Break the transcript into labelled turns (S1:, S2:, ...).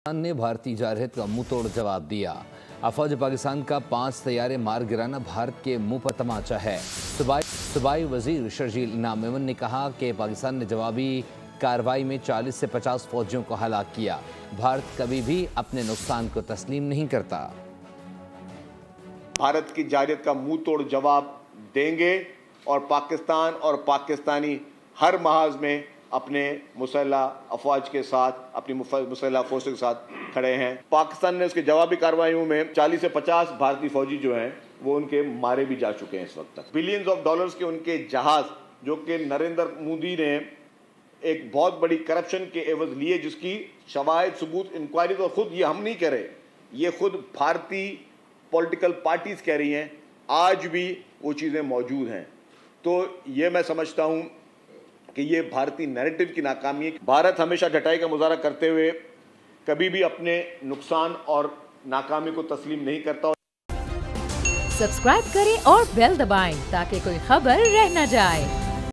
S1: पाकिस्तान ने भारतीय जारहियत का मुंह तोड़ जवाब दिया। अफवाज पाकिस्तान का 5 तैयारे मार गिराना भारत के मुंह पर तमाचा है। सूबाई वजीर शर्जील इनाम मेमन ने कहा कि पाकिस्तान ने जवाबी कार्रवाई में 40 से 50 फौजियों को हलाक किया। भारत कभी भी अपने नुकसान को तस्लीम नहीं करता।
S2: भारत की जारहियत का मुंह तोड़ जवाब देंगे और पाकिस्तान और पाकिस्तानी हर महाज में अपने मुसल्लह अफवाज के साथ, अपनी मुसल्लह फोर्स के साथ खड़े हैं। पाकिस्तान ने उसके जवाबी कार्रवाइयों में 40 से 50 भारतीय फौजी जो हैं वो उनके मारे भी जा चुके हैं। इस वक्त तक बिलियंस ऑफ डॉलर्स के उनके जहाज जो कि नरेंद्र मोदी ने एक बहुत बड़ी करप्शन के एवज लिए, जिसकी शवाहिद सबूत इंक्वायरी तो खुद ये हम नहीं कह रहे, ये खुद भारतीय पॉलिटिकल पार्टीज कह रही हैं, आज भी वो चीज़ें मौजूद हैं। तो ये मैं समझता हूँ कि ये भारतीय नैरेटिव की नाकामी है। भारत हमेशा डटाई का मुजाहरा करते हुए कभी भी अपने नुकसान और नाकामी को तस्लीम नहीं करता।
S3: सब्सक्राइब करें और बेल दबाएं ताकि कोई खबर रह न जाए।